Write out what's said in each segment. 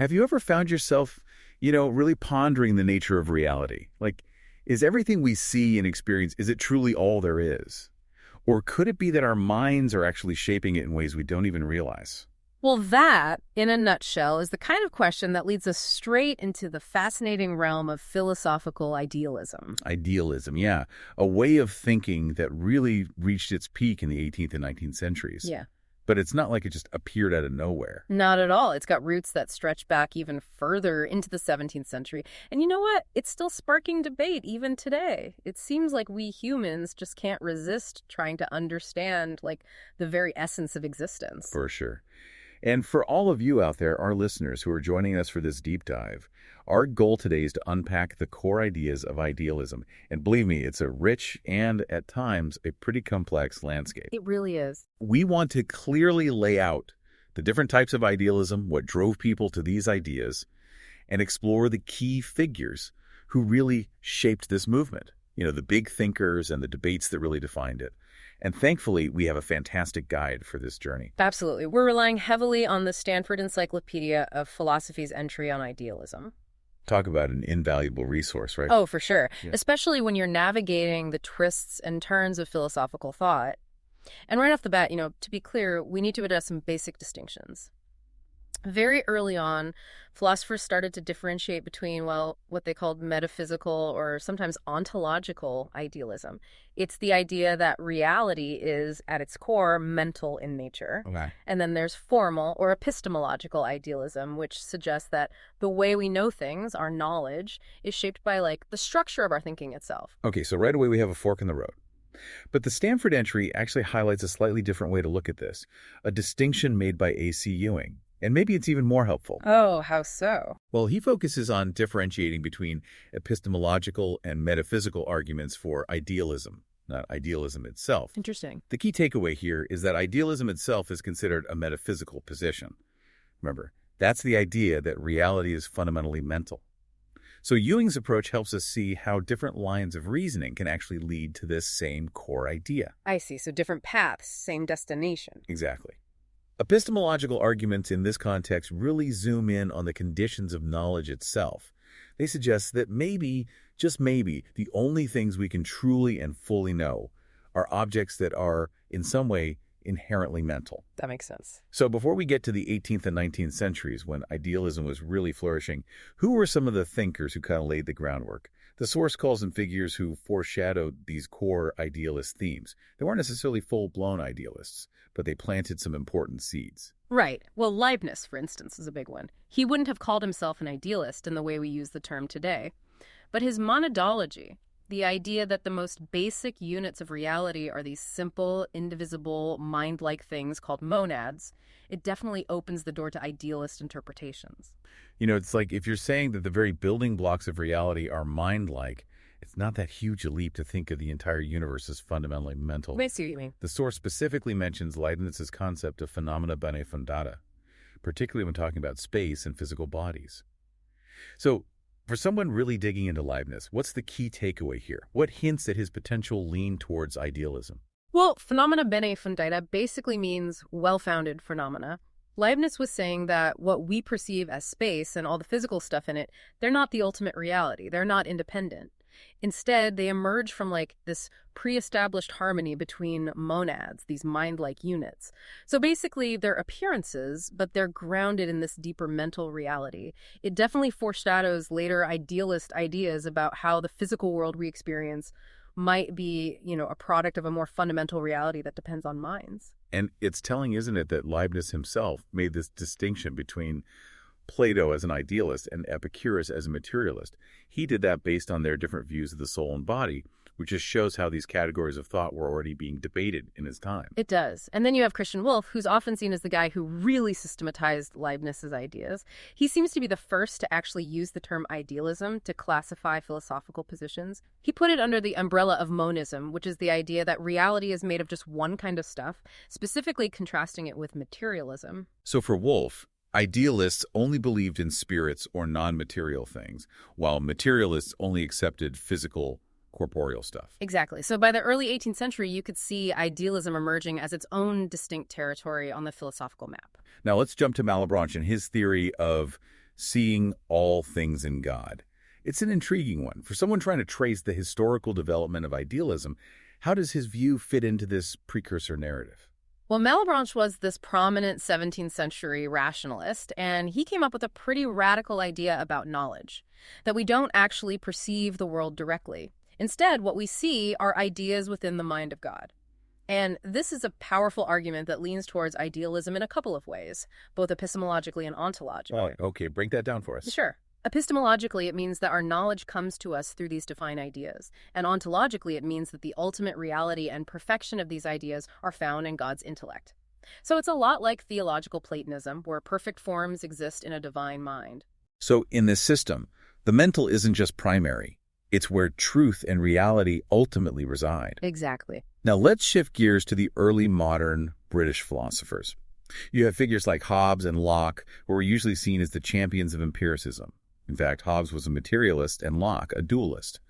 Have you ever found yourself, really pondering the nature of reality? Like, is everything we see and experience, is it truly all there is? Or could it be that our minds are actually shaping it in ways we don't even realize? Well, that, in a nutshell, is the kind of question that leads us straight into the fascinating realm of philosophical idealism. Idealism, yeah. A way of thinking that really reached its peak in the 18th and 19th centuries. Yeah. But it's not like it just appeared out of nowhere. Not at all. It's got roots that stretch back even further into the 17th century. And you know what? It's still sparking debate even today. It seems like we humans just can't resist trying to understand, like, the very essence of existence. For sure. And for all of you out there, our listeners who are joining us for this deep dive, our goal today is to unpack the core ideas of idealism. And believe me, it's a rich and, at times, a pretty complex landscape. It really is. We want to clearly lay out the different types of idealism, what drove people to these ideas, and explore the key figures who really shaped this movement. The big thinkers and the debates that really defined it. And thankfully, we have a fantastic guide for this journey. Absolutely. We're relying heavily on the Stanford Encyclopedia of Philosophy's entry on idealism. Talk about an invaluable resource, right? Oh, for sure. Yeah. Especially when you're navigating the twists and turns of philosophical thought. And right off the bat, to be clear, we need to address some basic distinctions. Very early on, philosophers started to differentiate between, what they called metaphysical or sometimes ontological idealism. It's the idea that reality is, at its core, mental in nature. Okay. And then there's formal or epistemological idealism, which suggests that the way we know things, our knowledge, is shaped by, the structure of our thinking itself. Okay, so right away we have a fork in the road. But the Stanford entry actually highlights a slightly different way to look at this, a distinction made by A.C. Ewing. And maybe it's even more helpful. Oh, how so? Well, he focuses on differentiating between epistemological and metaphysical arguments for idealism, not idealism itself. Interesting. The key takeaway here is that idealism itself is considered a metaphysical position. Remember, that's the idea that reality is fundamentally mental. So Ewing's approach helps us see how different lines of reasoning can actually lead to this same core idea. I see. So different paths, same destination. Exactly. Epistemological arguments in this context really zoom in on the conditions of knowledge itself. They suggest that maybe, just maybe, the only things we can truly and fully know are objects that are, in some way, inherently mental. That makes sense. So before we get to the 18th and 19th centuries, when idealism was really flourishing, who were some of the thinkers who kind of laid the groundwork? The source calls them figures who foreshadowed these core idealist themes. They weren't necessarily full-blown idealists, but they planted some important seeds. Right. Well, Leibniz, for instance, is a big one. He wouldn't have called himself an idealist in the way we use the term today. But his monadology, the idea that the most basic units of reality are these simple, indivisible, mind-like things called monads, it definitely opens the door to idealist interpretations. It's like if you're saying that the very building blocks of reality are mind-like, it's not that huge a leap to think of the entire universe as fundamentally mental. I see what you mean. The source specifically mentions Leibniz's concept of phenomena bene fundata, particularly when talking about space and physical bodies. So, for someone really digging into Leibniz, what's the key takeaway here? What hints at his potential lean towards idealism? Well, phenomena bene fundata basically means well-founded phenomena. Leibniz was saying that what we perceive as space and all the physical stuff in it, they're not the ultimate reality. They're not independent. Instead, they emerge from this pre-established harmony between monads, these mind-like units. So basically, they're appearances, but they're grounded in this deeper mental reality. It definitely foreshadows later idealist ideas about how the physical world we experience might be, a product of a more fundamental reality that depends on minds. And it's telling, isn't it, that Leibniz himself made this distinction between Plato as an idealist and Epicurus as a materialist. He did that based on their different views of the soul and body, which just shows how these categories of thought were already being debated in his time. It does. And then you have Christian Wolff, who's often seen as the guy who really systematized Leibniz's ideas. He seems to be the first to actually use the term idealism to classify philosophical positions. He put it under the umbrella of monism, which is the idea that reality is made of just one kind of stuff, specifically contrasting it with materialism. So for Wolff, idealists only believed in spirits or non-material things, while materialists only accepted physical, corporeal stuff. Exactly. So by the early 18th century, you could see idealism emerging as its own distinct territory on the philosophical map. Now let's jump to Malebranche and his theory of seeing all things in God. It's an intriguing one. For someone trying to trace the historical development of idealism, how does his view fit into this precursor narrative? Well, Malebranche was this prominent 17th century rationalist, and he came up with a pretty radical idea about knowledge, that we don't actually perceive the world directly. Instead, what we see are ideas within the mind of God. And this is a powerful argument that leans towards idealism in a couple of ways, both epistemologically and ontologically. Oh, okay, break that down for us. Sure. Epistemologically, it means that our knowledge comes to us through these defined ideas. And ontologically, it means that the ultimate reality and perfection of these ideas are found in God's intellect. So it's a lot like theological Platonism, where perfect forms exist in a divine mind. So in this system, the mental isn't just primary. It's where truth and reality ultimately reside. Exactly. Now let's shift gears to the early modern British philosophers. You have figures like Hobbes and Locke, who are usually seen as the champions of empiricism. In fact, Hobbes was a materialist and Locke a dualist.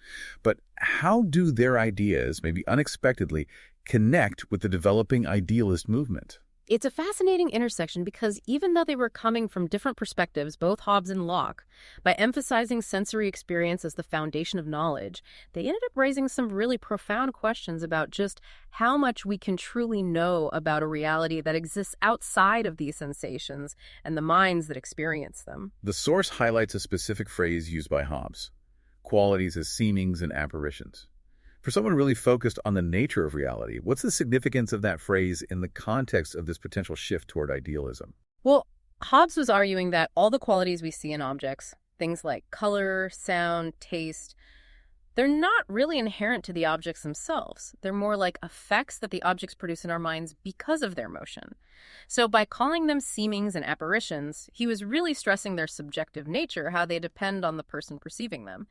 But how do their ideas, maybe unexpectedly, connect with the developing idealist movement? It's a fascinating intersection because even though they were coming from different perspectives, both Hobbes and Locke, by emphasizing sensory experience as the foundation of knowledge, they ended up raising some really profound questions about just how much we can truly know about a reality that exists outside of these sensations and the minds that experience them. The source highlights a specific phrase used by Hobbes, qualities as seemings and apparitions. For someone really focused on the nature of reality, what's the significance of that phrase in the context of this potential shift toward idealism? Well, Hobbes was arguing that all the qualities we see in objects, things like color, sound, taste, they're not really inherent to the objects themselves. They're more like effects that the objects produce in our minds because of their motion. So by calling them seemings and apparitions, he was really stressing their subjective nature, how they depend on the person perceiving them.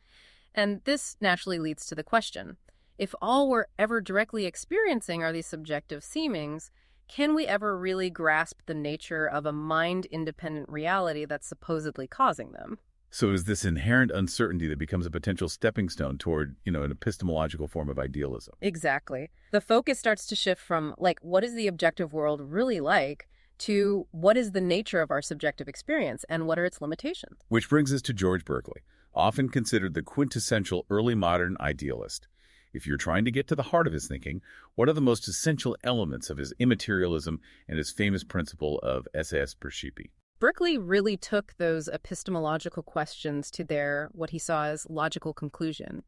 And this naturally leads to the question, if all we're ever directly experiencing are these subjective seemings, can we ever really grasp the nature of a mind-independent reality that's supposedly causing them? So is this inherent uncertainty that becomes a potential stepping stone toward, an epistemological form of idealism? Exactly. The focus starts to shift from, what is the objective world really like, to what is the nature of our subjective experience and what are its limitations? Which brings us to George Berkeley, often considered the quintessential early modern idealist. If you're trying to get to the heart of his thinking, what are the most essential elements of his immaterialism and his famous principle of esse est percipi? Berkeley really took those epistemological questions to their, what he saw as logical conclusion.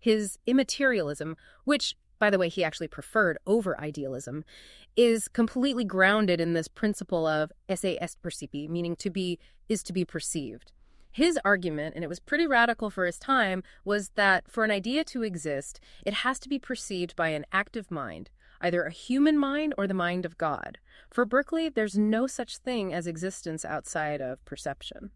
His immaterialism, which, by the way, he actually preferred over idealism, is completely grounded in this principle of esse est percipi, meaning to be is to be perceived. His argument, and it was pretty radical for his time, was that for an idea to exist, it has to be perceived by an active mind, either a human mind or the mind of God. For Berkeley, there's no such thing as existence outside of perception.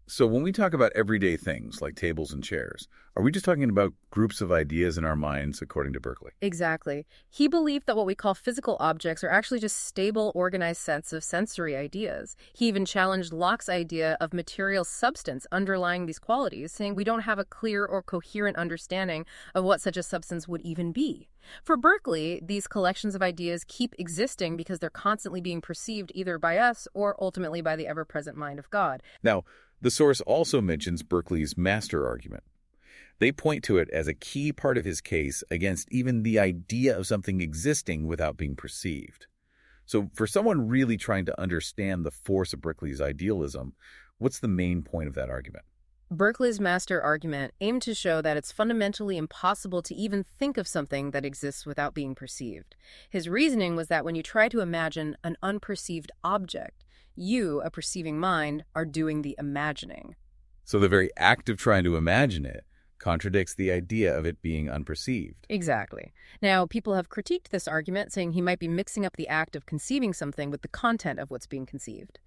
So when we talk about everyday things like tables and chairs, are we just talking about groups of ideas in our minds, according to Berkeley? Exactly. He believed that what we call physical objects are actually just stable, organized sets of sensory ideas. He even challenged Locke's idea of material substance underlying these qualities, saying we don't have a clear or coherent understanding of what such a substance would even be. For Berkeley, these collections of ideas keep existing because they're constantly being perceived either by us or ultimately by the ever-present mind of God. Now, the source also mentions Berkeley's master argument. They point to it as a key part of his case against even the idea of something existing without being perceived. So for someone really trying to understand the force of Berkeley's idealism, what's the main point of that argument? Berkeley's master argument aimed to show that it's fundamentally impossible to even think of something that exists without being perceived. His reasoning was that when you try to imagine an unperceived object, you, a perceiving mind, are doing the imagining. So the very act of trying to imagine it contradicts the idea of it being unperceived. Exactly. Now, people have critiqued this argument, saying he might be mixing up the act of conceiving something with the content of what's being conceived.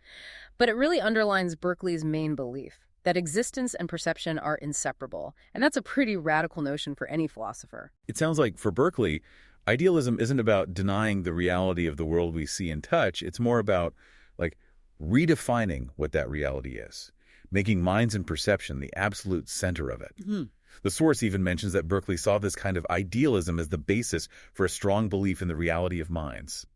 But it really underlines Berkeley's main belief, that existence and perception are inseparable. And that's a pretty radical notion for any philosopher. It sounds like for Berkeley, idealism isn't about denying the reality of the world we see and touch. It's more about, redefining what that reality is, making minds and perception the absolute center of it. Mm-hmm. The source even mentions that Berkeley saw this kind of idealism as the basis for a strong belief in the reality of minds.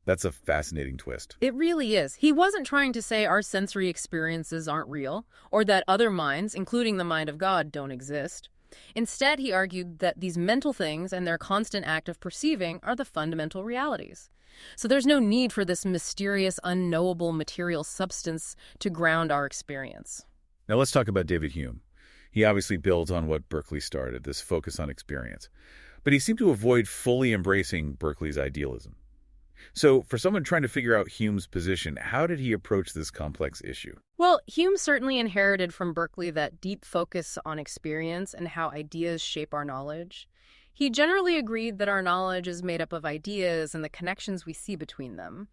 That's a fascinating twist. It really is. He wasn't trying to say our sensory experiences aren't real, or that other minds, including the mind of God, don't exist. Instead, he argued that these mental things and their constant act of perceiving are the fundamental realities. So there's no need for this mysterious, unknowable material substance to ground our experience. Now let's talk about David Hume. He obviously builds on what Berkeley started, this focus on experience. But he seemed to avoid fully embracing Berkeley's idealism. So, for someone trying to figure out Hume's position, how did he approach this complex issue? Well, Hume certainly inherited from Berkeley that deep focus on experience and how ideas shape our knowledge. He generally agreed that our knowledge is made up of ideas and the connections we see between them.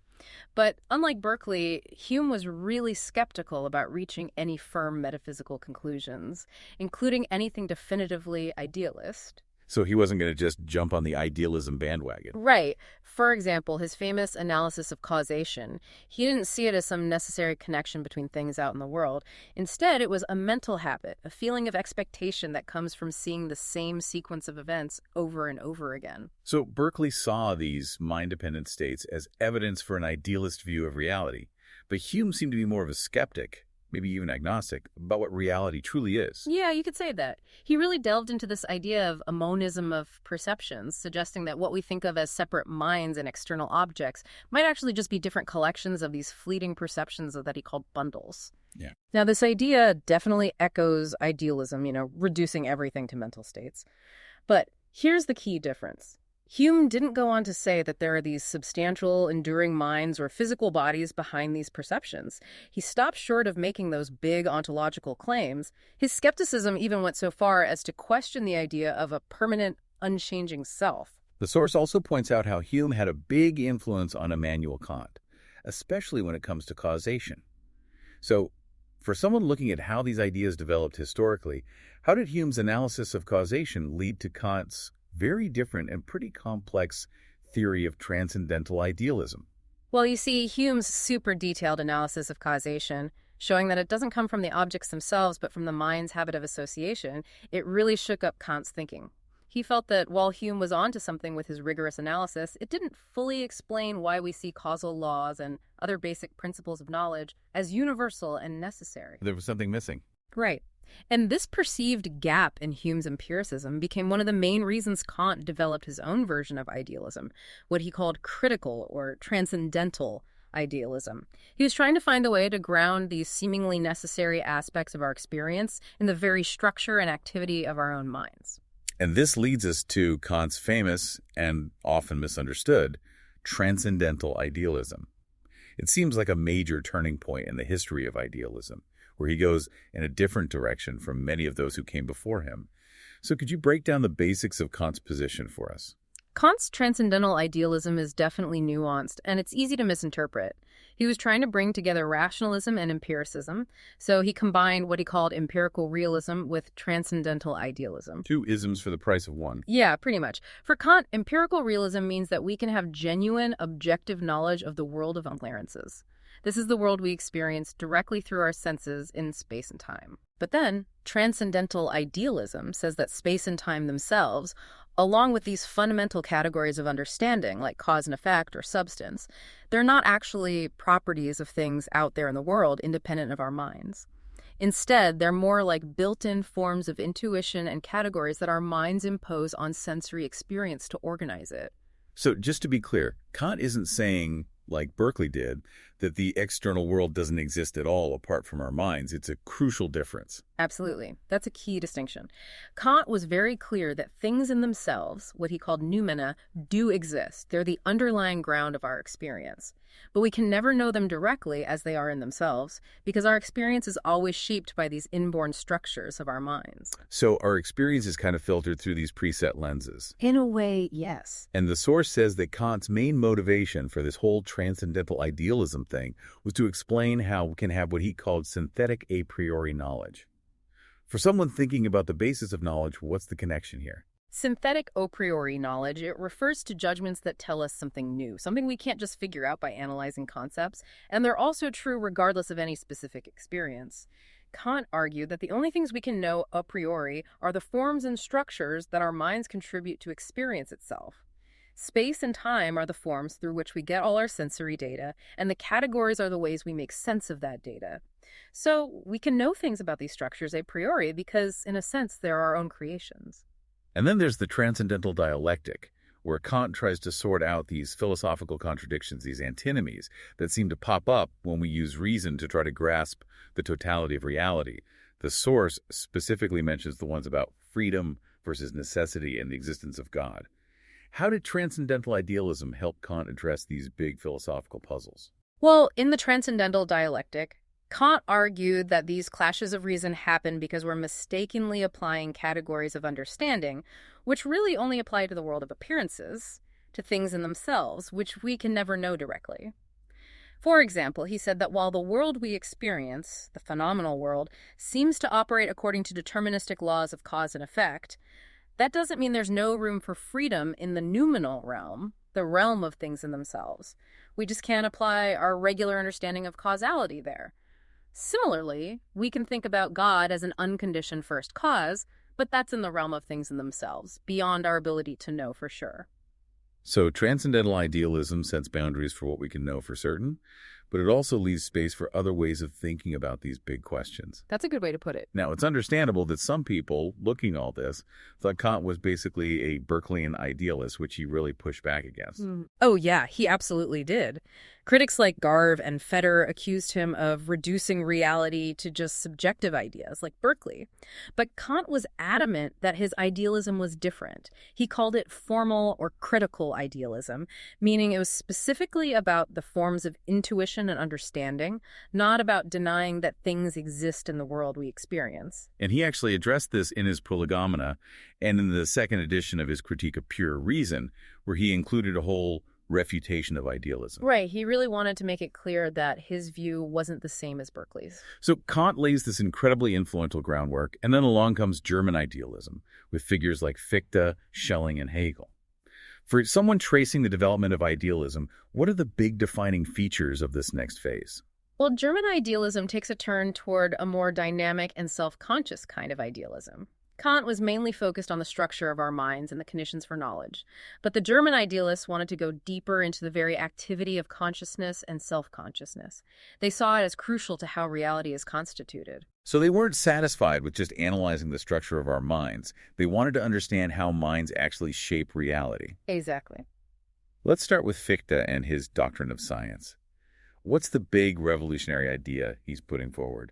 But unlike Berkeley, Hume was really skeptical about reaching any firm metaphysical conclusions, including anything definitively idealist. So he wasn't going to just jump on the idealism bandwagon. Right. For example, his famous analysis of causation, he didn't see it as some necessary connection between things out in the world. Instead, it was a mental habit, a feeling of expectation that comes from seeing the same sequence of events over and over again. So Berkeley saw these mind-dependent states as evidence for an idealist view of reality. But Hume seemed to be more of a skeptic, maybe even agnostic, about what reality truly is. Yeah, you could say that. He really delved into this idea of a monism of perceptions, suggesting that what we think of as separate minds and external objects might actually just be different collections of these fleeting perceptions that he called bundles. Yeah. Now, this idea definitely echoes idealism, reducing everything to mental states. But here's the key difference. Hume didn't go on to say that there are these substantial, enduring minds or physical bodies behind these perceptions. He stopped short of making those big ontological claims. His skepticism even went so far as to question the idea of a permanent, unchanging self. The source also points out how Hume had a big influence on Immanuel Kant, especially when it comes to causation. So, for someone looking at how these ideas developed historically, how did Hume's analysis of causation lead to Kant's very different and pretty complex theory of transcendental idealism? Well, you see, Hume's super detailed analysis of causation, showing that it doesn't come from the objects themselves but from the mind's habit of association, it really shook up Kant's thinking. He felt that while Hume was onto something with his rigorous analysis, it didn't fully explain why we see causal laws and other basic principles of knowledge as universal and necessary. There was something missing. Right. And this perceived gap in Hume's empiricism became one of the main reasons Kant developed his own version of idealism, what he called critical or transcendental idealism. He was trying to find a way to ground these seemingly necessary aspects of our experience in the very structure and activity of our own minds. And this leads us to Kant's famous and often misunderstood transcendental idealism. It seems like a major turning point in the history of idealism, where he goes in a different direction from many of those who came before him. So could you break down the basics of Kant's position for us? Kant's transcendental idealism is definitely nuanced, and it's easy to misinterpret. He was trying to bring together rationalism and empiricism, so he combined what he called empirical realism with transcendental idealism. Two isms for the price of one. Yeah, pretty much. For Kant, empirical realism means that we can have genuine, objective knowledge of the world of appearances. This is the world we experience directly through our senses in space and time. But then, transcendental idealism says that space and time themselves, along with these fundamental categories of understanding, like cause and effect or substance, they're not actually properties of things out there in the world independent of our minds. Instead, they're more like built-in forms of intuition and categories that our minds impose on sensory experience to organize it. So just to be clear, Kant isn't saying, like Berkeley did, that the external world doesn't exist at all apart from our minds. It's a crucial difference. Absolutely. That's a key distinction. Kant was very clear that things in themselves, what he called noumena, do exist. They're the underlying ground of our experience. But we can never know them directly as they are in themselves, because our experience is always shaped by these inborn structures of our minds. So our experience is kind of filtered through these preset lenses. In a way, yes. And the source says that Kant's main motivation for this whole transcendental idealism thing was to explain how we can have what he called synthetic a priori knowledge. For someone thinking about the basis of knowledge, what's the connection here? Synthetic a priori knowledge, it refers to judgments that tell us something new, something we can't just figure out by analyzing concepts, and they're also true regardless of any specific experience. Kant argued that the only things we can know a priori are the forms and structures that our minds contribute to experience itself. Space and time are the forms through which we get all our sensory data, and the categories are the ways we make sense of that data. So we can know things about these structures a priori because, in a sense, they're our own creations. And then there's the transcendental dialectic, where Kant tries to sort out these philosophical contradictions, these antinomies that seem to pop up when we use reason to try to grasp the totality of reality. The source specifically mentions the ones about freedom versus necessity and the existence of God. How did transcendental idealism help Kant address these big philosophical puzzles? Well, in the transcendental dialectic, Kant argued that these clashes of reason happen because we're mistakenly applying categories of understanding, which really only apply to the world of appearances, to things in themselves, which we can never know directly. For example, he said that while the world we experience, the phenomenal world, seems to operate according to deterministic laws of cause and effect, that doesn't mean there's no room for freedom in the noumenal realm, the realm of things in themselves. We just can't apply our regular understanding of causality there. Similarly, we can think about God as an unconditioned first cause, but that's in the realm of things in themselves, beyond our ability to know for sure. So transcendental idealism sets boundaries for what we can know for certain, but it also leaves space for other ways of thinking about these big questions. That's a good way to put it. Now, it's understandable that some people, looking at all this, thought Kant was basically a Berkeleyan idealist, which he really pushed back against. Oh, yeah, he absolutely did. Critics like Garve and Fetter accused him of reducing reality to just subjective ideas, like Berkeley. But Kant was adamant that his idealism was different. He called it formal or critical idealism, meaning it was specifically about the forms of intuition and understanding, not about denying that things exist in the world we experience. And he actually addressed this in his Prolegomena and in the second edition of his Critique of Pure Reason, where he included a whole refutation of idealism. Right, he really wanted to make it clear that his view wasn't the same as Berkeley's. So Kant lays this incredibly influential groundwork, and then along comes German idealism, with figures like Fichte, Schelling, and Hegel. For someone tracing the development of idealism, what are the big defining features of this next phase? Well, German idealism takes a turn toward a more dynamic and self-conscious kind of idealism. Kant was mainly focused on the structure of our minds and the conditions for knowledge, but the German idealists wanted to go deeper into the very activity of consciousness and self-consciousness. They saw it as crucial to how reality is constituted. So they weren't satisfied with just analyzing the structure of our minds. They wanted to understand how minds actually shape reality. Exactly. Let's start with Fichte and his doctrine of science. What's the big revolutionary idea he's putting forward?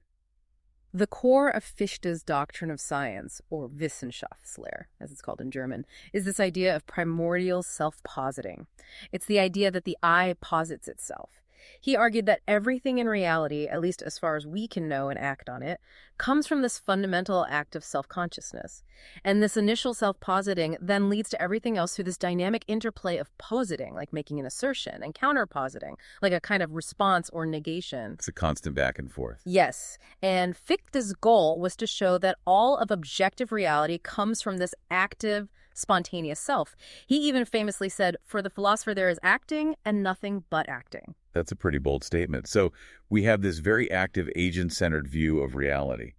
The core of Fichte's doctrine of science, or Wissenschaftslehre, as it's called in German, is this idea of primordial self-positing. It's the idea that the I posits itself. He argued that everything in reality, at least as far as we can know and act on it, comes from this fundamental act of self-consciousness. And this initial self-positing then leads to everything else through this dynamic interplay of positing, like making an assertion, and counter-positing, like a kind of response or negation. It's a constant back and forth. Yes, and Fichte's goal was to show that all of objective reality comes from this active, spontaneous self. He even famously said, "For the philosopher there is acting and nothing but acting." That's a pretty bold statement. So we have this very active, agent-centered view of reality.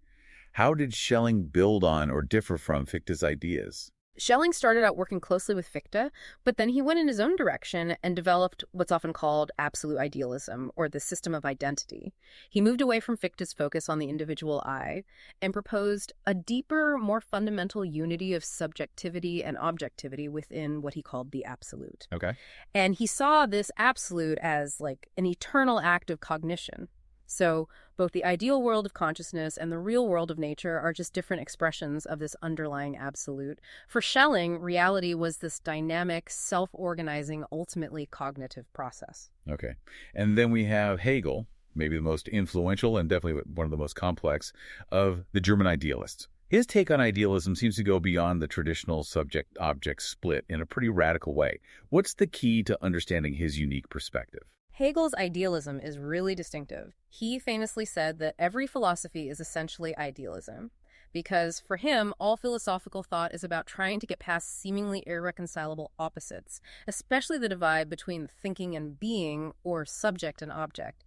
How did Schelling build on or differ from Fichte's ideas? Schelling started out working closely with Fichte, but then he went in his own direction and developed what's often called absolute idealism, or the system of identity. He moved away from Fichte's focus on the individual I and proposed a deeper, more fundamental unity of subjectivity and objectivity within what he called the absolute. Okay. And he saw this absolute as like an eternal act of cognition. So both the ideal world of consciousness and the real world of nature are just different expressions of this underlying absolute. For Schelling, reality was this dynamic, self-organizing, ultimately cognitive process. Okay. And then we have Hegel, maybe the most influential and definitely one of the most complex of the German idealists. His take on idealism seems to go beyond the traditional subject-object split in a pretty radical way. What's the key to understanding his unique perspective? Hegel's idealism is really distinctive. He famously said that every philosophy is essentially idealism, because for him, all philosophical thought is about trying to get past seemingly irreconcilable opposites, especially the divide between thinking and being, or subject and object.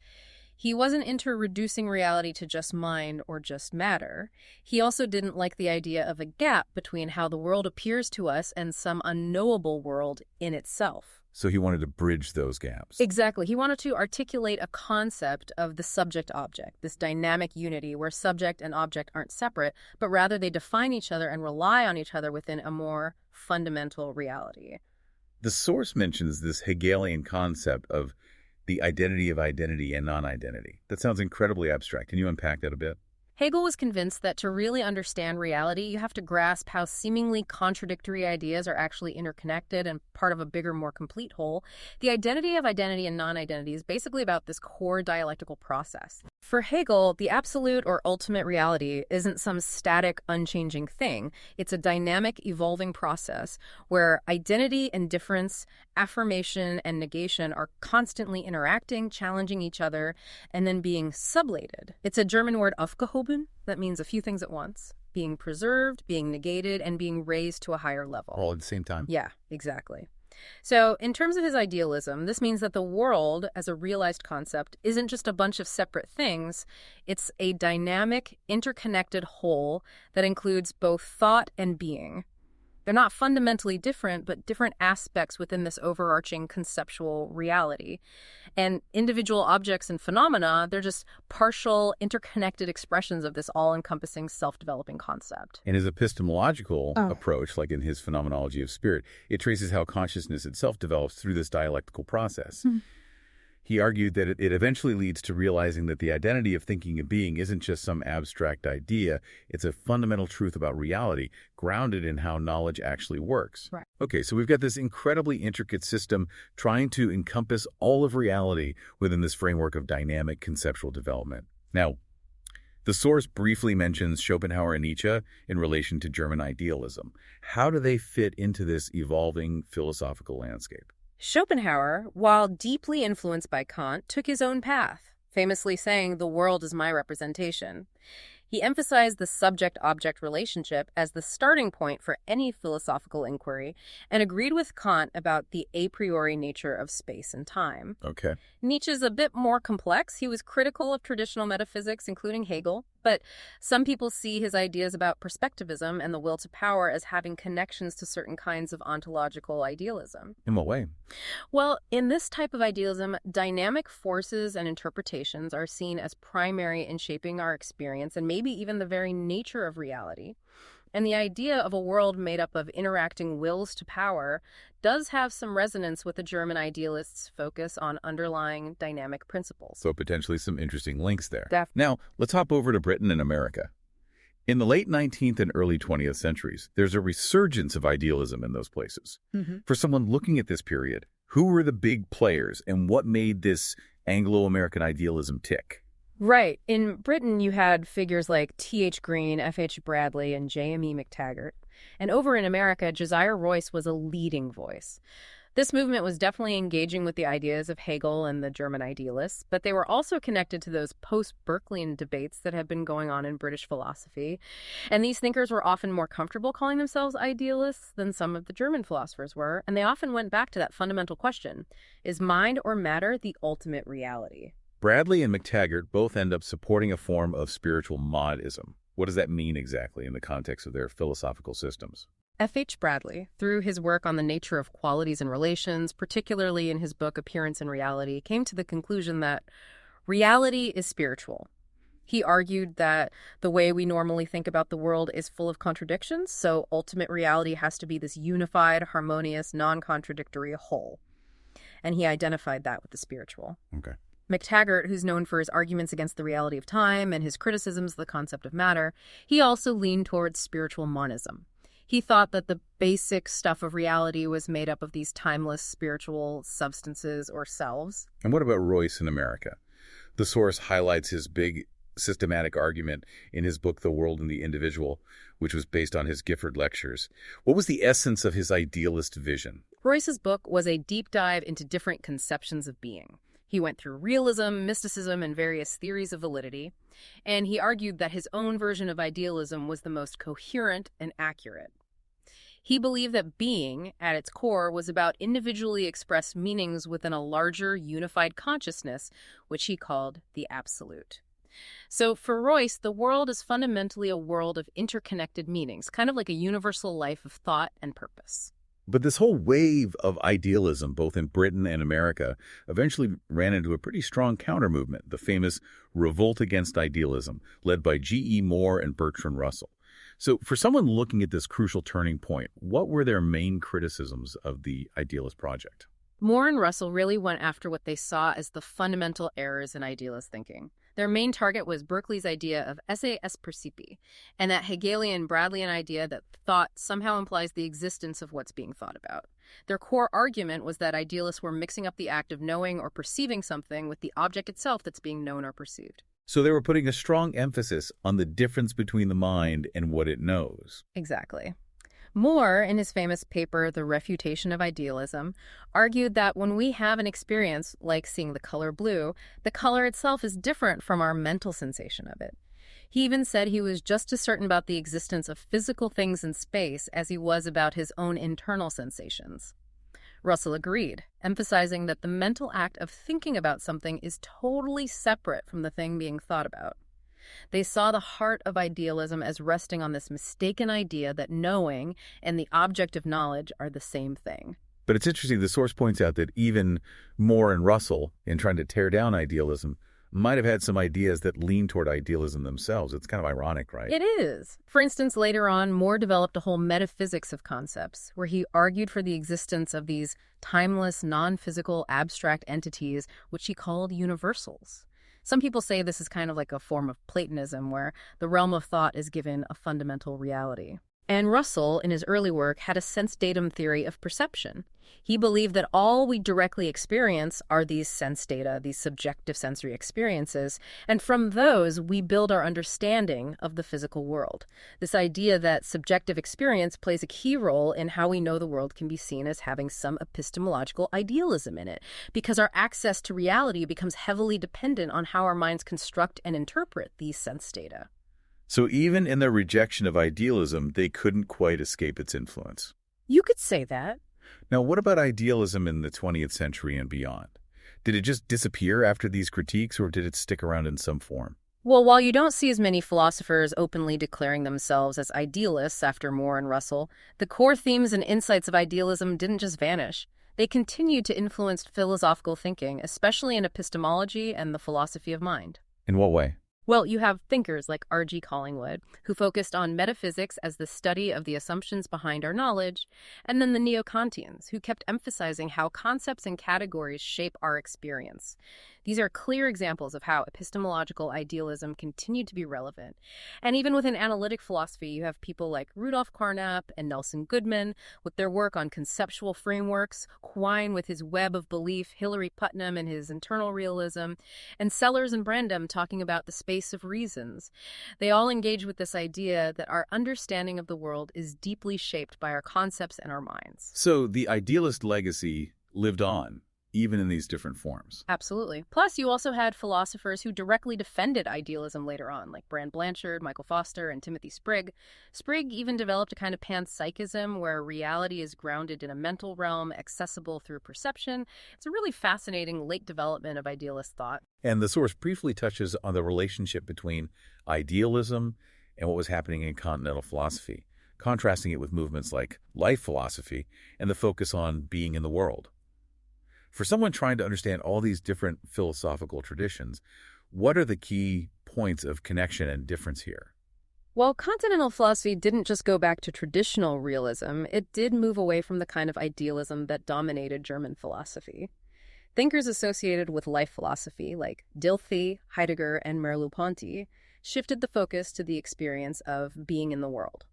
He wasn't into reducing reality to just mind or just matter. He also didn't like the idea of a gap between how the world appears to us and some unknowable world in itself. So he wanted to bridge those gaps. Exactly. He wanted to articulate a concept of the subject-object, this dynamic unity where subject and object aren't separate, but rather they define each other and rely on each other within a more fundamental reality. The source mentions this Hegelian concept of the identity of identity and non-identity. That sounds incredibly abstract. Can you unpack that a bit? Hegel was convinced that to really understand reality, you have to grasp how seemingly contradictory ideas are actually interconnected and part of a bigger, more complete whole. The identity of identity and non-identity is basically about this core dialectical process. For Hegel, the absolute or ultimate reality isn't some static, unchanging thing. It's a dynamic, evolving process where identity and difference, affirmation and negation are constantly interacting, challenging each other, and then being sublated. It's a German word aufgehoben that means a few things at once. Being preserved, being negated, and being raised to a higher level. All at the same time? Yeah, exactly. So in terms of his idealism, this means that the world as a realized concept isn't just a bunch of separate things. It's a dynamic, interconnected whole that includes both thought and being. They're not fundamentally different, but different aspects within this overarching conceptual reality. And individual objects and phenomena, they're just partial, interconnected expressions of this all-encompassing, self-developing concept. In his epistemological approach, like in his phenomenology of spirit, it traces how consciousness itself develops through this dialectical process. He argued that it eventually leads to realizing that the identity of thinking and being isn't just some abstract idea, it's a fundamental truth about reality, grounded in how knowledge actually works. Right. Okay, so we've got this incredibly intricate system trying to encompass all of reality within this framework of dynamic conceptual development. Now, the source briefly mentions Schopenhauer and Nietzsche in relation to German idealism. How do they fit into this evolving philosophical landscape? Schopenhauer, while deeply influenced by Kant, took his own path, famously saying, "The world is my representation." He emphasized the subject-object relationship as the starting point for any philosophical inquiry and agreed with Kant about the a priori nature of space and time. Okay. Nietzsche's a bit more complex. He was critical of traditional metaphysics, including Hegel, but some people see his ideas about perspectivism and the will to power as having connections to certain kinds of ontological idealism. In what way? Well, in this type of idealism, dynamic forces and interpretations are seen as primary in shaping our experience and maybe even the very nature of reality. And the idea of a world made up of interacting wills to power does have some resonance with the German idealists' focus on underlying dynamic principles. So potentially some interesting links there. Definitely. Now, let's hop over to Britain and America. In the late 19th and early 20th centuries, there's a resurgence of idealism in those places. For someone looking at this period, who were the big players and what made this Anglo-American idealism tick? Right. In Britain, you had figures like T.H. Green, F.H. Bradley, and J.M.E. McTaggart. And over in America, Josiah Royce was a leading voice. This movement was definitely engaging with the ideas of Hegel and the German idealists, but they were also connected to those post-Berkeleyan debates that had been going on in British philosophy. And these thinkers were often more comfortable calling themselves idealists than some of the German philosophers were, and they often went back to that fundamental question: is mind or matter the ultimate reality? Bradley and McTaggart both end up supporting a form of spiritual modism. What does that mean exactly in the context of their philosophical systems? F.H. Bradley, through his work on the nature of qualities and relations, particularly in his book Appearance and Reality, came to the conclusion that reality is spiritual. He argued that the way we normally think about the world is full of contradictions, so ultimate reality has to be this unified, harmonious, non-contradictory whole. And he identified that with the spiritual. Okay. McTaggart, who's known for his arguments against the reality of time and his criticisms of the concept of matter, he also leaned towards spiritual monism. He thought that the basic stuff of reality was made up of these timeless spiritual substances or selves. And what about Royce in America? The source highlights his big systematic argument in his book, The World and the Individual, which was based on his Gifford lectures. What was the essence of his idealist vision? Royce's book was a deep dive into different conceptions of being. He went through realism, mysticism, and various theories of validity, and he argued that his own version of idealism was the most coherent and accurate. He believed that being, at its core, was about individually expressed meanings within a larger, unified consciousness, which he called the Absolute. So for Royce, the world is fundamentally a world of interconnected meanings, kind of like a universal life of thought and purpose. But this whole wave of idealism, both in Britain and America, eventually ran into a pretty strong counter-movement, the famous Revolt Against Idealism, led by G.E. Moore and Bertrand Russell. So for someone looking at this crucial turning point, what were their main criticisms of the idealist project? Moore and Russell really went after what they saw as the fundamental errors in idealist thinking. Their main target was Berkeley's idea of esse est percipi, and that Hegelian Bradleyan idea that thought somehow implies the existence of what's being thought about. Their core argument was that idealists were mixing up the act of knowing or perceiving something with the object itself that's being known or perceived. So they were putting a strong emphasis on the difference between the mind and what it knows. Exactly. Moore, in his famous paper, The Refutation of Idealism, argued that when we have an experience like seeing the color blue, the color itself is different from our mental sensation of it. He even said he was just as certain about the existence of physical things in space as he was about his own internal sensations. Russell agreed, emphasizing that the mental act of thinking about something is totally separate from the thing being thought about. They saw the heart of idealism as resting on this mistaken idea that knowing and the object of knowledge are the same thing. But it's interesting, the source points out that even Moore and Russell, in trying to tear down idealism, might have had some ideas that lean toward idealism themselves. It's kind of ironic, right? It is. For instance, later on, Moore developed a whole metaphysics of concepts, where he argued for the existence of these timeless, non-physical, abstract entities, which he called universals. Some people say this is kind of like a form of Platonism, where the realm of thought is given a fundamental reality. And Russell, in his early work, had a sense-datum theory of perception. He believed that all we directly experience are these sense data, these subjective sensory experiences, and from those we build our understanding of the physical world. This idea that subjective experience plays a key role in how we know the world can be seen as having some epistemological idealism in it, because our access to reality becomes heavily dependent on how our minds construct and interpret these sense data. So even in their rejection of idealism, they couldn't quite escape its influence. You could say that. Now, what about idealism in the 20th century and beyond? Did it just disappear after these critiques, or did it stick around in some form? Well, while you don't see as many philosophers openly declaring themselves as idealists after Moore and Russell, the core themes and insights of idealism didn't just vanish. They continued to influence philosophical thinking, especially in epistemology and the philosophy of mind. In what way? Well, you have thinkers like R.G. Collingwood, who focused on metaphysics as the study of the assumptions behind our knowledge, and then the Neo-Kantians, who kept emphasizing how concepts and categories shape our experience. These are clear examples of how epistemological idealism continued to be relevant. And even within analytic philosophy, you have people like Rudolf Carnap and Nelson Goodman with their work on conceptual frameworks, Quine with his web of belief, Hilary Putnam and his internal realism, and Sellers and Brandom talking about the space of reasons. They all engage with this idea that our understanding of the world is deeply shaped by our concepts and our minds. So the idealist legacy lived on, even in these different forms. Absolutely. Plus, you also had philosophers who directly defended idealism later on, like Brand Blanchard, Michael Foster, and Timothy Sprigg. Sprigg even developed a kind of panpsychism where reality is grounded in a mental realm accessible through perception. It's a really fascinating late development of idealist thought. And the source briefly touches on the relationship between idealism and what was happening in continental philosophy, contrasting it with movements like life philosophy and the focus on being in the world. For someone trying to understand all these different philosophical traditions, what are the key points of connection and difference here? While continental philosophy didn't just go back to traditional realism, it did move away from the kind of idealism that dominated German philosophy. Thinkers associated with life philosophy, like Dilthey, Heidegger, and Merleau-Ponty, shifted the focus to the experience of being in the world.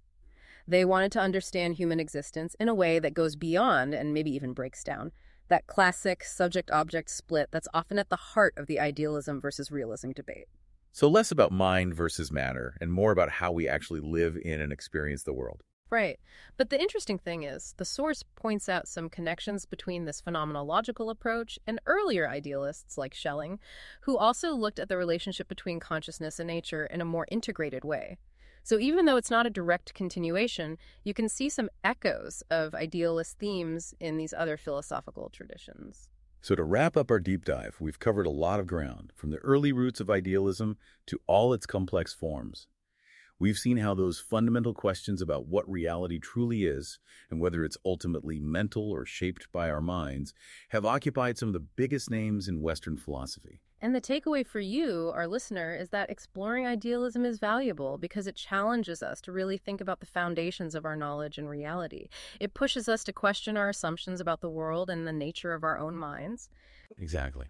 They wanted to understand human existence in a way that goes beyond and maybe even breaks down that classic subject-object split that's often at the heart of the idealism versus realism debate. So less about mind versus matter and more about how we actually live in and experience the world. Right. But the interesting thing is, the source points out some connections between this phenomenological approach and earlier idealists like Schelling, who also looked at the relationship between consciousness and nature in a more integrated way. So even though it's not a direct continuation, you can see some echoes of idealist themes in these other philosophical traditions. So to wrap up our deep dive, we've covered a lot of ground, from the early roots of idealism to all its complex forms. We've seen how those fundamental questions about what reality truly is and whether it's ultimately mental or shaped by our minds have occupied some of the biggest names in Western philosophy. And the takeaway for you, our listener, is that exploring idealism is valuable because it challenges us to really think about the foundations of our knowledge and reality. It pushes us to question our assumptions about the world and the nature of our own minds. Exactly.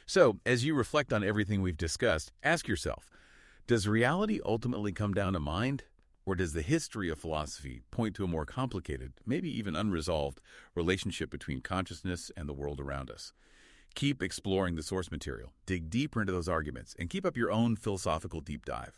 So, as you reflect on everything we've discussed, ask yourself, does reality ultimately come down to mind? Or does the history of philosophy point to a more complicated, maybe even unresolved, relationship between consciousness and the world around us? Keep exploring the source material, dig deeper into those arguments, and keep up your own philosophical deep dive.